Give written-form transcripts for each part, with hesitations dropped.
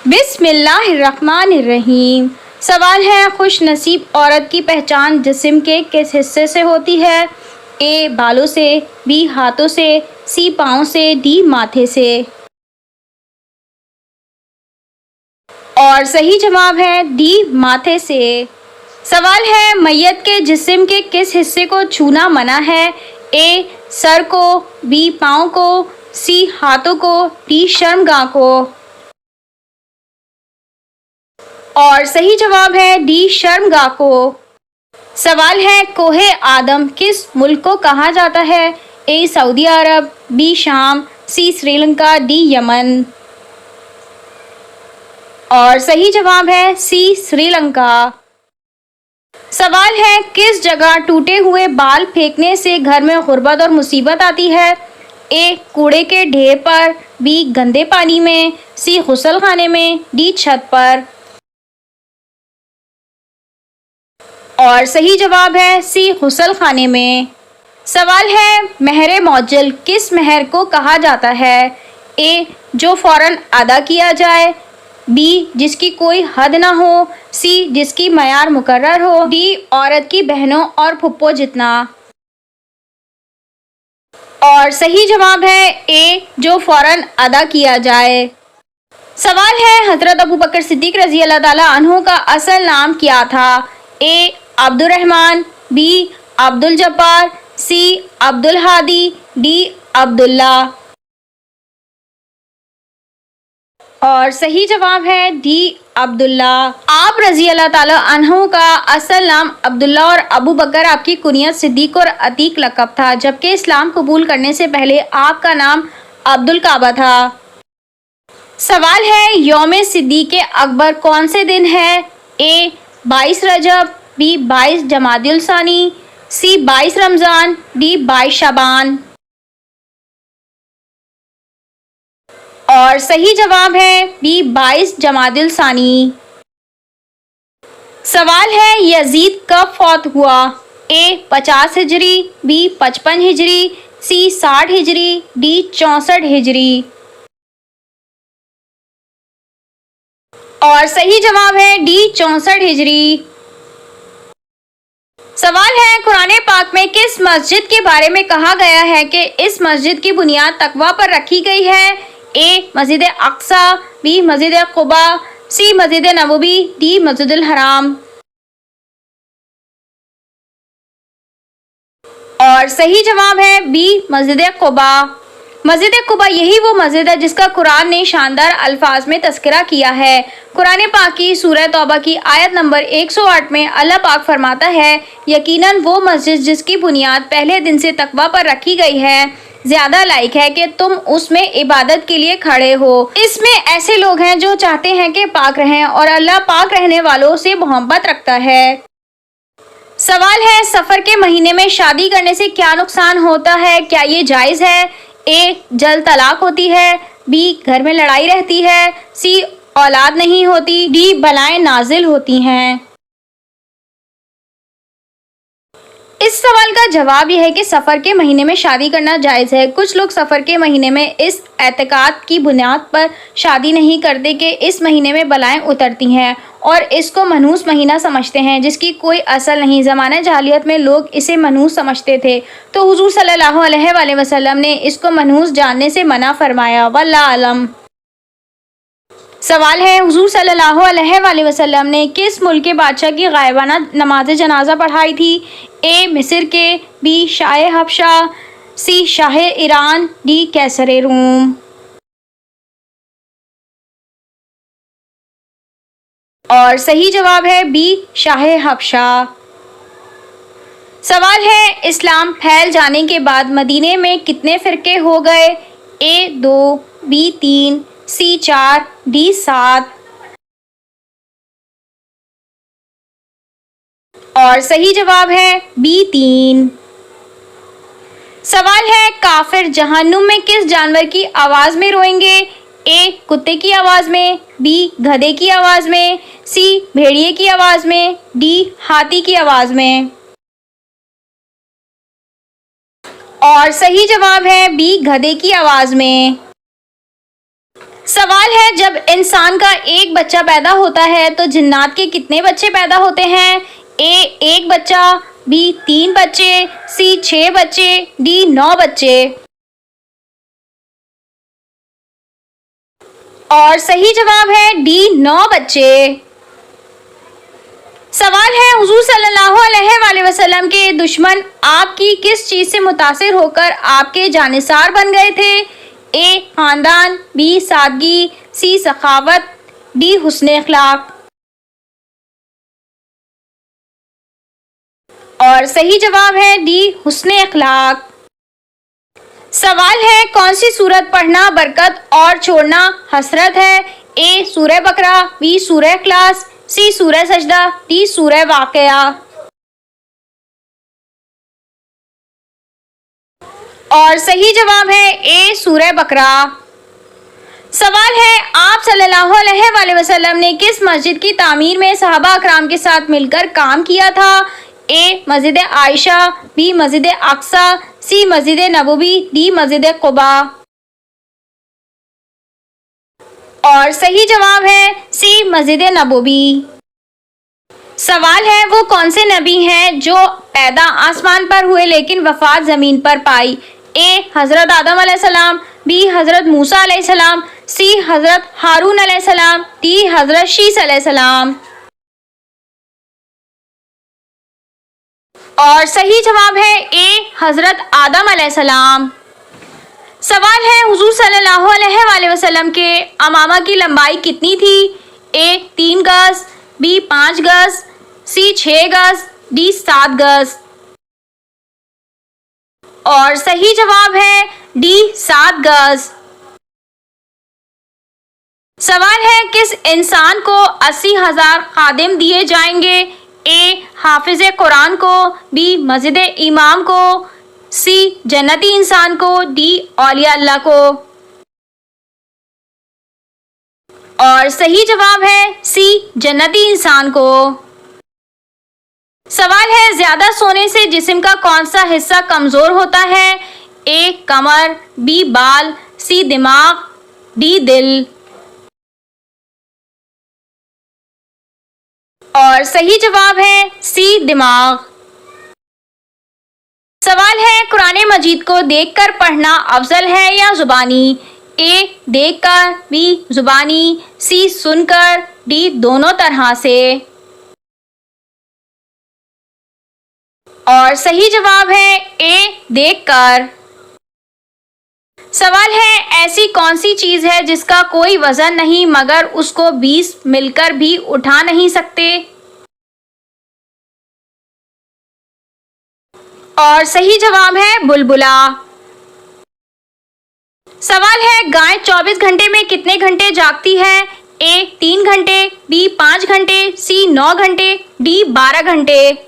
बिस्मिल्लाहिर्रहमानिर्रहीम। सवाल है, खुश नसीब औरत की पहचान जिस्म के किस हिस्से से होती है? ए बालों से, बी हाथों से, सी पाँव से, डी माथे से। और सही जवाब है डी माथे से। सवाल है, मैयत के जिस्म के किस हिस्से को छूना मना है? ए सर को, बी पाँव को, सी हाथों को, डी शर्मगाह को। और सही जवाब है डी शर्मगाह को। सवाल है, कोहे आदम किस मुल्क को कहा जाता है? ए सऊदी अरब, बी शाम, सी श्रीलंका, डी यमन। और सही जवाब है सी श्रीलंका। सवाल है, किस जगह टूटे हुए बाल फेंकने से घर में गुर्बत और मुसीबत आती है? ए कूड़े के ढेर पर, बी गंदे पानी में, सी गुसल खाने में, डी छत पर। और सही जवाब है सी गुसल खाने में। सवाल है, महरे मौजल किस महर को कहा जाता है? ए जो फौरन अदा किया जाए, बी जिसकी कोई हद ना हो, सी जिसकी मयार मुकर्रर हो, डी औरत की बहनों और फुप्पो जितना। और सही जवाब है ए जो फौरन अदा किया जाए। सवाल है, हजरत अबू बकर सिद्दीक रजी अल्लाह ताला अन्हु का असल नाम क्या था? ए अब्दुर्रहमान, बी अब्दुल जब्बार, सी अब्दुल हादी, डी अब्दुल्ला। और सही जवाब है डी अब्दुल्ला। आप रजी अल्लाह ताला अन्हु का असल नाम अब्दुल्ला और अबू बकर आपकी कुनियत सिद्दीक और अतीक लक़ब था, जबकि इस्लाम कबूल करने से पहले आपका नाम अब्दुल काबा था। सवाल है, यौम सिद्दीक अकबर कौन से दिन है? ए 22 रजब, बी 22 जमादियुल सानी, सी 22 रमज़ान, डी 22 शाबान। और सही जवाब है बी 22 जमादियुल सानी। सवाल है, यजीद कब फौत हुआ? ए 50 हिजरी, बी 55 हिजरी, सी 60 हिजरी, डी 64 हिजरी। और सही जवाब है डी 64 हिजरी। सवाल है, कुरान पाक में किस मस्जिद के बारे में कहा गया है कि इस मस्जिद की बुनियाद तकवा पर रखी गई है? ए मस्जिद अक्सा, बी मस्जिद कुबा, सी मस्जिद नबवी, डी मस्जिदुल हराम। और सही जवाब है बी मस्जिद कुबा। मस्जिद कुबा यही वो मस्जिद है जिसका कुरान ने शानदार अल्फाज में तस्करा किया है। कुरान पाक की सूरह तौबा की आयत नंबर 108 में अल्लाह पाक फरमाता है, यकीनन वो मस्जिद जिसकी बुनियाद पहले दिन से तकवा पर रखी गई है ज्यादा लायक है कि तुम उसमें इबादत के लिए खड़े हो। इसमें ऐसे लोग हैं जो चाहते हैं कि पाक रहें और अल्लाह पाक रहने वालों से मोहब्बत रखता है। सवाल है, सफ़र के महीने में शादी करने से क्या नुकसान होता है? क्या ये जायज़ है? ए जल्द तलाक होती है, बी घर में लड़ाई रहती है, सी औलाद नहीं होती, डी बलाएं नाजिल होती हैं। इस सवाल का जवाब यह है कि सफ़र के महीने में शादी करना जायज़ है। कुछ लोग सफ़र के महीने में इस एतकाद की बुनियाद पर शादी नहीं करते कि इस महीने में बलाएं उतरती हैं और इसको मनहूस महीना समझते हैं, जिसकी कोई असल नहीं। ज़माना जहालियत में लोग इसे मनहूस समझते थे, तो हुज़ूर सल्लल्लाहु अलैहि वसल्लम ने इसको मनहूस जानने से मना फरमाया। वल्लाहु आलम। सवाल है, हुज़ूर सल्लल्लाहु अलैहि वसल्लम ने किस मुल्क के बादशाह की गायबाना नमाज जनाजा पढ़ाई थी? ए मिस्र के, बी शाह हबशा, सी शाह ईरान, डी कैसर रूम। और सही जवाब है बी शाह हबशा। सवाल है, इस्लाम फैल जाने के बाद मदीने में कितने फ़िरके हो गए? ए 2, बी 3, सी 4, डी 7। और सही जवाब है बी 3। सवाल है, काफिर जहन्नुम में किस जानवर की आवाज़ में रोएंगे? ए कुत्ते की आवाज़ में, बी गधे की आवाज़ में, सी भेड़िए की आवाज़ में, डी हाथी की आवाज़ में। और सही जवाब है बी गधे की आवाज़ में। सवाल है, जब इंसान का एक बच्चा पैदा होता है तो जिन्नात के कितने बच्चे पैदा होते हैं? ए एक बच्चा, बी तीन बच्चे, सी छह बच्चे, डी नौ बच्चे। और सही जवाब है डी नौ बच्चे। सवाल है, हुजूर सल्लल्लाहु अलैहि वसल्लम के दुश्मन आपकी किस चीज से मुतासिर होकर आपके जानिसार बन गए थे? ए खानदान, बी सादगी, सी सखावत, डी हुस्न अखलाक। और सही जवाब है डी हुस्न अखलाक। सवाल है, कौन सी सूरत पढ़ना बरकत और छोड़ना हसरत है? ए सूरह बकरा, बी सूरह इखलास, सी सूरह सजदा, डी सूरह वाक़िया। और सही जवाब है ए सूरह बकरा। सवाल है, आप सल्लल्लाहु अलैहि वसल्लम ने किस मस्जिद की तामीर में सहाबा अकराम के साथ मिलकर काम किया था? ए मस्जिद आयशा, बी मस्जिद अक्सा, सी मस्जिद नबवी, डी मस्जिद कुबा। और सही जवाब है सी मस्जिद नबवी। सवाल है, वो कौन से नबी हैं जो पैदा आसमान पर हुए लेकिन वफात जमीन पर पाई? ए हजरत आदम अलैहिस्सलाम, बी हजरत मूसा अलैहिस्सलाम, सी हजरत हारून अलैहिस्सलाम, डी हजरत शीस अलैहिस्सलाम। और सही जवाब है ए हजरत आदम अलैहिस्सलाम। सवाल है, हुजूर सल्लल्लाहु अलैहि वसल्लम के अमामा की लंबाई कितनी थी? ए 3 गज, बी 5 गज, सी 6 गज, डी 7 गज। और सही जवाब है डी 7 गज। सवाल है, किस इंसान को 80,000 खादिम दिए जाएंगे? ए हाफिज कुरान को, बी मस्जिद इमाम को, सी जन्नती इंसान को, डी औलिया अल्लाह को। और सही जवाब है सी जन्नती इंसान को। सवाल है, ज्यादा सोने से जिस्म का कौन सा हिस्सा कमजोर होता है? ए कमर, बी बाल, सी दिमाग, डी दिल। और सही जवाब है सी दिमाग। सवाल है, कुरान मजीद को देखकर पढ़ना अफजल है या जुबानी? ए देखकर, बी जुबानी, सी सुनकर, डी दोनों तरह से। और सही जवाब है ए देखकर। सवाल है, ऐसी कौन सी चीज है जिसका कोई वजन नहीं मगर उसको 20 मिलकर भी उठा नहीं सकते? और सही जवाब है बुलबुला। सवाल है, गाय 24 घंटे में कितने घंटे जागती है? ए 3 घंटे, बी 5 घंटे, सी 9 घंटे, डी 12 घंटे।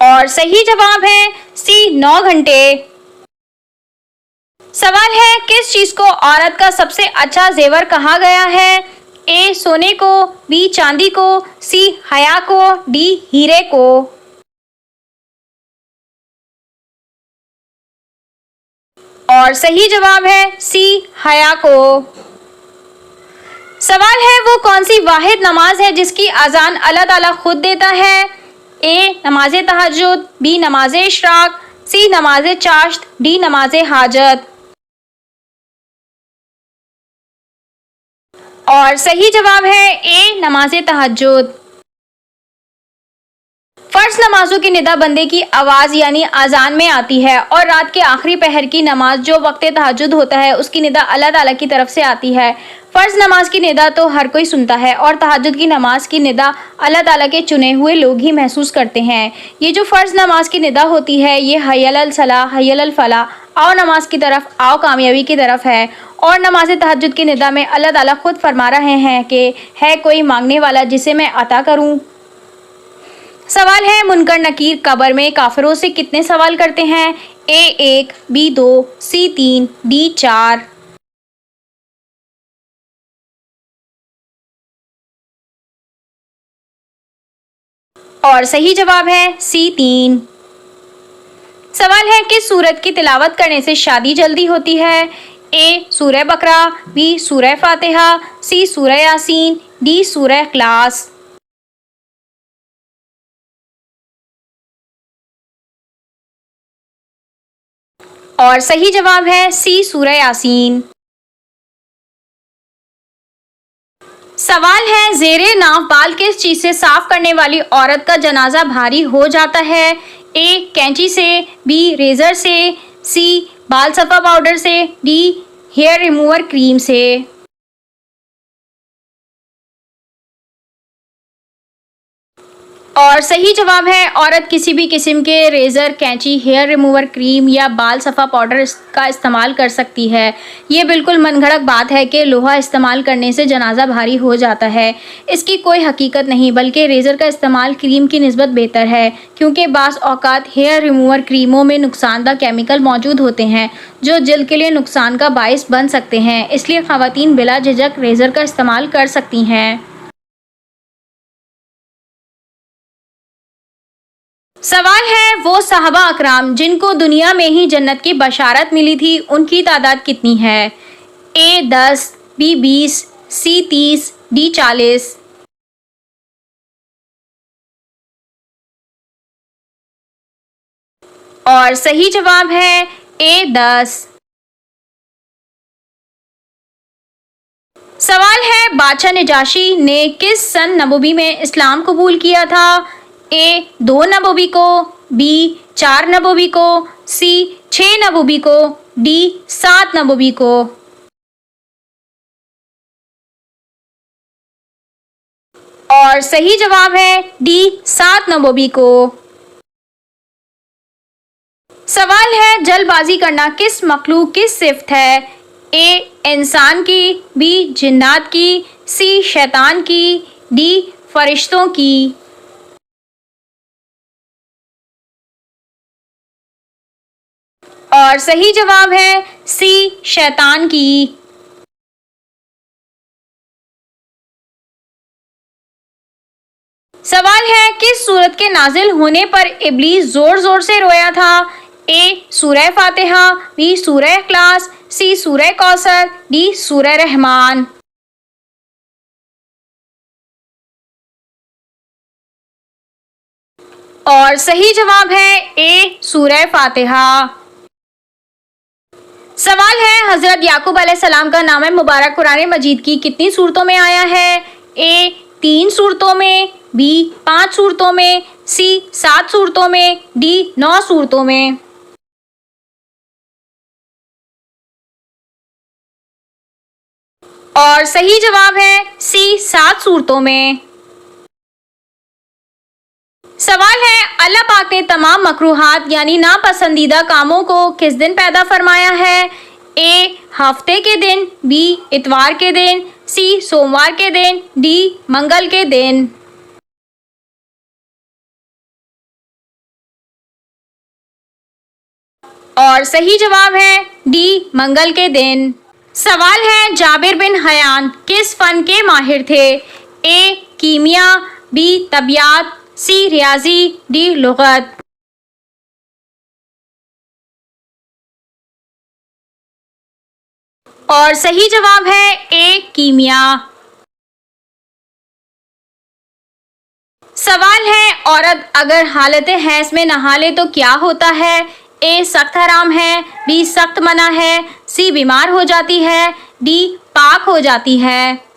और सही जवाब है सी 9 घंटे। सवाल है, किस चीज को औरत का सबसे अच्छा जेवर कहा गया है? ए सोने को, बी चांदी को, सी हया को, डी हीरे को। और सही जवाब है सी हया को। सवाल है, वो कौन सी वाहिद नमाज है जिसकी अजान अल्लाह ताला खुद देता है? ए नमाज तहज्जुद, बी नमाज इशराक, सी नमाज चाश्त, डी नमाज हाजत। और सही जवाब है ए नमाज तहज्जुद। फर्ज नमाजों की निदा बंदे की आवाज़ यानी अजान में आती है और रात के आखिरी पहर की नमाज जो वक्त तहज्जुद होता है उसकी निदा अल्लाह ताला की तरफ से आती है। फ़र्ज़ नमाज की निदा तो हर कोई सुनता है और तहज्जुद की नमाज की निदा अल्लाह ताला के चुने हुए लोग ही महसूस करते हैं। ये जो फ़र्ज़ नमाज की निदा होती है ये हय्या अल सलाह, हय्या अल फलाह, आओ नमाज की तरफ, आओ कामयाबी की तरफ है। और नमाज तहज्जुद की निदा में अल्लाह ताला खुद फरमा रहे हैं कि है कोई मांगने वाला जिसे मैं अता करूं। सवाल है, मुनकर नकीर कब्र में काफिरों से कितने सवाल करते हैं? ए 1, बी 2, सी 3, डी 4। और सही जवाब है सी 3। सवाल है किस सूरत की तिलावत करने से शादी जल्दी होती है? ए सूरह बकरा, बी सूरह फातिहा, सी सूरह यासीन, डी सूरह इखलास। और सही जवाब है सी सूरह यासीन। सवाल है जेरे नाव बाल किस चीज से साफ करने वाली औरत का जनाजा भारी हो जाता है? ए कैंची से, बी रेजर से, सी बाल सफा पाउडर से, डी हेयर रिमूवर क्रीम से। और सही जवाब है औरत किसी भी किस्म के रेज़र, कैंची, हेयर रिमूवर क्रीम या बाल सफ़ा पाउडर का इस्तेमाल कर सकती है। ये बिल्कुल मनगढ़ंत बात है कि लोहा इस्तेमाल करने से जनाजा भारी हो जाता है। इसकी कोई हकीकत नहीं, बल्कि रेज़र का इस्तेमाल क्रीम की निस्बत बेहतर है, क्योंकि बाज़ औक़ात हेयर रिमूवर क्रीमों में नुकसानदा केमिकल मौजूद होते हैं जो जल्द के लिए नुकसान का बाइस बन सकते हैं। इसलिए ख़वातीन बिला झिझक रेज़र का इस्तेमाल कर सकती हैं। सवाल है वो सहाबा अकराम जिनको दुनिया में ही जन्नत की बशारत मिली थी, उनकी तादाद कितनी है? ए 10, बी 20, सी 30, डी 40। और सही जवाब है ए 10। सवाल है बादशाह नजाशी ने किस सन नबवी में इस्लाम कबूल किया था? ए 2 नबवी को, बी 4 नबवी को, सी 6 नबवी को, डी 7 नबवी को। और सही जवाब है डी 7 नबवी को। सवाल है जल्दबाजी करना किस मखलूक की सिफ्त है? ए इंसान की, बी जिन्नात की, सी शैतान की, डी फरिश्तों की। और सही जवाब है सी शैतान की। सवाल है किस सूरत के नाजिल होने पर इब्लीस जोर जोर से रोया था? ए सूरह फातिहा, बी सूरह इखलास, सी सूरह कौसर, डी सूरह रहमान। और सही जवाब है ए सूरह फातिहा। सवाल है हजरत याकूब अलैहिस्सलाम का नाम मुबारक कुरान मजीद की कितनी सूरतों में आया है? ए 3 सूरतों में, बी 5 सूरतों में, सी 7 सूरतों में, डी 9 सूरतों में। और सही जवाब है सी 7 सूरतों में। सवाल है अल्लाह पाक ने तमाम मकरूहात यानी नापसंदीदा कामों को किस दिन पैदा फरमाया है? ए हफ्ते के दिन, बी इतवार के दिन, सी सोमवार के दिन, डी मंगल के दिन। और सही जवाब है डी मंगल के दिन। सवाल है जाबिर बिन हयान किस फन के माहिर थे? ए कीमिया, बी तबियात, सी रियाजी, डी लुगत। और सही जवाब है ए कीमिया। सवाल है औरत अगर हालत हैज में नहा ले तो क्या होता है? ए सख्त हराम है, बी सख्त मना है, सी बीमार हो जाती है, डी पाक हो जाती है।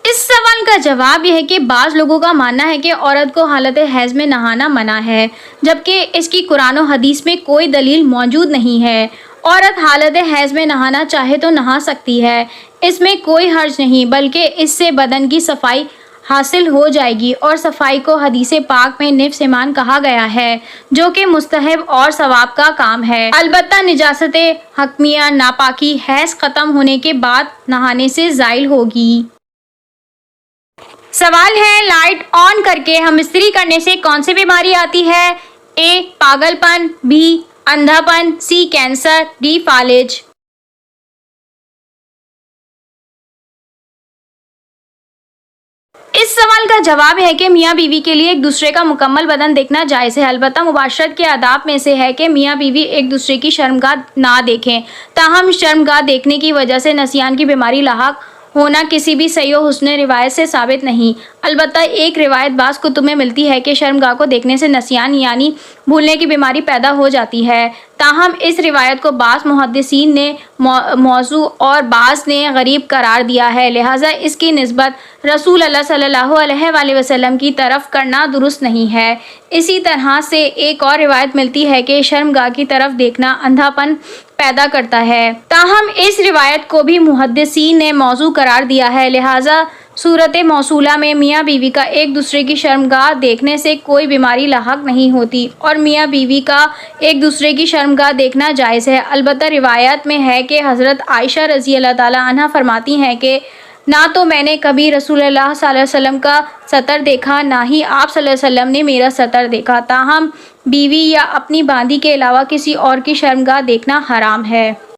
इस सवाल का जवाब यह है कि बाज़ लोगों का मानना है कि औरत को हालत हैज में नहाना मना है, जबकि इसकी कुरान और हदीस में कोई दलील मौजूद नहीं है। औरत हालत हैज में नहाना चाहे तो नहा सकती है, इसमें कोई हर्ज नहीं, बल्कि इससे बदन की सफाई हासिल हो जाएगी और सफाई को हदीस पाक में निफ्स ईमान कहा गया है, जो कि मुस्तहब और सवाब का काम है। अलबत्ता निजासत हकमिया नापाकी हैज ख़त्म होने के बाद नहाने से ज़ाइल होगी। सवाल है लाइट ऑन करके हम इस्त्री करने से कौन सी बीमारी आती है? ए पागलपन, बी अंधापन, सी कैंसर, डी फालिज। इस सवाल का जवाब है कि मियाँ बीवी के लिए एक दूसरे का मुकम्मल बदन देखना जायज़ है। अलबत्ता मुबाशरत के आदाब में से है कि मियाँ बीवी एक दूसरे की शर्मगाह ना देखें। ताहम शर्मगाह देखने की वजह से नसियान की बीमारी लाहक होना किसी भी सही हुस्न रिवायत से साबित नहीं। अलबत्ता एक रिवायत बाज़ कुतुब में मिलती है कि शर्मगाह को देखने से नसियान यानी भूलने की बीमारी पैदा हो जाती है। ताहम इस रिवायत को बाज़ मुहद्दिसीन ने मौजू और बाज़ ने गरीब करार दिया है, लिहाजा इसकी निस्बत रसूल अल्लाह सल्लल्लाहु अलैहि वसल्लम की तरफ करना दुरुस्त नहीं है। इसी तरह से एक और रिवायत मिलती है कि शर्मगाह की तरफ देखना अंधापन पैदा करता है। ताहम इस रिवायत को भी मुहद्दिसीन ने मौजू करार दिया है, लिहाजा सूरत मौसूला में मियाँ बीवी का एक दूसरे की शर्मगाह देखने से कोई बीमारी लाहक नहीं होती और मियाँ बीवी का एक दूसरे की शर्मगाह देखना जायज़ है। अलबत्ता रिवायत में है कि हज़रत आयशा रज़ी अल्लाह ताला अन्हा फरमाती हैं कि ना तो मैंने कभी रसूलुल्लाह सल्लल्लाहु अलैहि वसल्लम का सतर देखा, ना ही आप सल्लल्लाहु अलैहि वसल्लम ने मेरा सतर देखा। ताहम बीवी या अपनी बांदी के अलावा किसी और की शर्मगाह देखना हराम है।